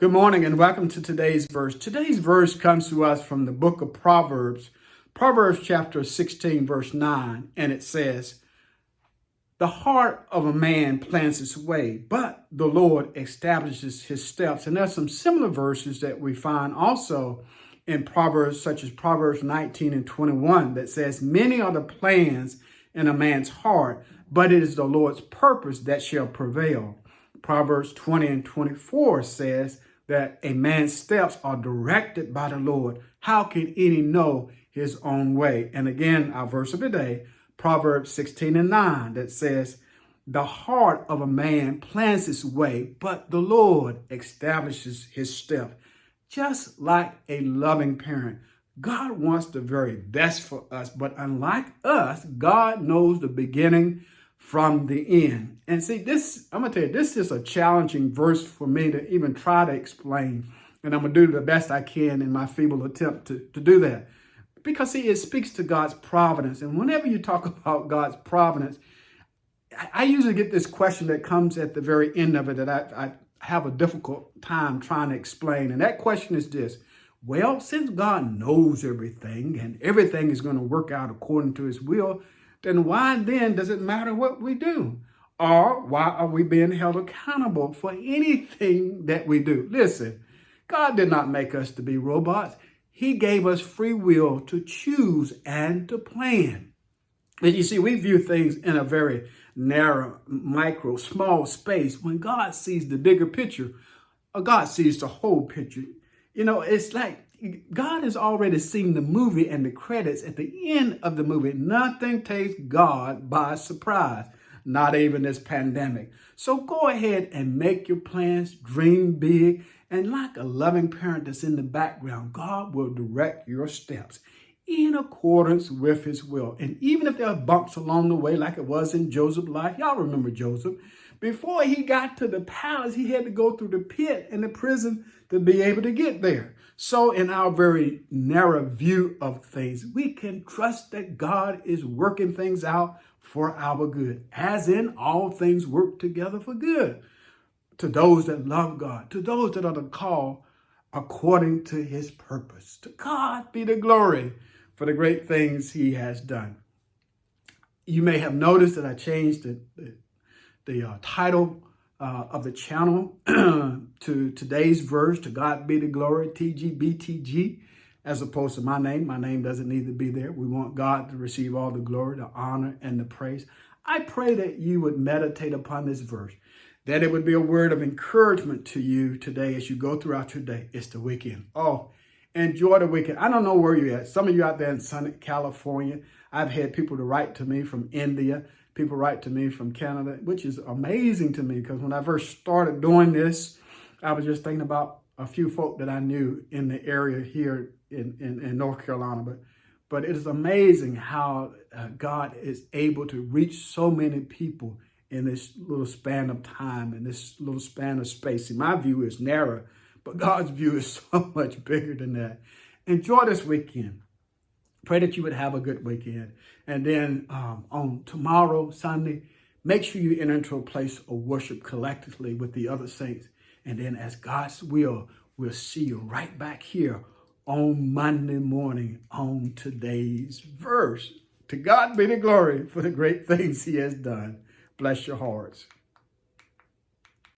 Good morning and welcome to today's verse. Today's verse comes to us from the book of Proverbs, Proverbs chapter 16, verse 9, and it says, "The heart of a man plans its way, but the Lord establishes his steps." And there's some similar verses that we find also in Proverbs, such as Proverbs 19 and 21, that says, "Many are the plans in a man's heart, but it is the Lord's purpose that shall prevail." Proverbs 20 and 24 says that a man's steps are directed by the Lord. How can any know his own way? And again, our verse of the day, Proverbs 16 and 9, that says, "The heart of a man plans his way, but the Lord establishes his steps." Just like a loving parent, God wants the very best for us, but unlike us, God knows the beginning from the end. And see, I'm going to tell you, this is a challenging verse for me to even try to explain. And I'm going to do the best I can in my feeble attempt to do that. Because, see, it speaks to God's providence. And whenever you talk about God's providence, I usually get this question that comes at the very end of it that I have a difficult time trying to explain. And that question is this: well, since God knows everything and everything is going to work out according to his will, then why then does it matter what we do? Or why are we being held accountable for anything that we do? Listen, God did not make us to be robots. He gave us free will to choose and to plan. And you see, we view things in a very narrow, micro, small space when God sees the bigger picture, or God sees the whole picture. You know, it's like God has already seen the movie and the credits at the end of the movie. Nothing takes God by surprise, not even this pandemic. So go ahead and make your plans, dream big, and like a loving parent that's in the background, God will direct your steps in accordance with his will. And even if there are bumps along the way, like it was in Joseph's life, y'all remember Joseph. Before he got to the palace, he had to go through the pit and the prison to be able to get there. So in our very narrow view of things, we can trust that God is working things out for our good, as in all things work together for good to those that love God, to those that are called according to his purpose. To God be the glory for the great things he has done. You may have noticed that I changed the title of the channel to today's verse, "To God be the glory, TGBTG," as opposed to my name. My name doesn't need to be there. We want God to receive all the glory, the honor, and the praise. I pray that you would meditate upon this verse, that it would be a word of encouragement to you today as you go throughout your day. It's the weekend. Oh, enjoy the weekend. I don't know where you're at. Some of you out there in sunny California. I've had people to write to me from India. People write to me from Canada, which is amazing to me because when I first started doing this, I was just thinking about a few folk that I knew in the area here in North Carolina. But it is amazing how God is able to reach so many people in this little span of time, in this little span of space. See, my view is narrow, but God's view is so much bigger than that. Enjoy this weekend. Pray that you would have a good weekend. And then on tomorrow, Sunday, make sure you enter into a place of worship collectively with the other saints. And then as God's will, we'll see you right back here on Monday morning on today's verse. To God be the glory for the great things he has done. Bless your hearts.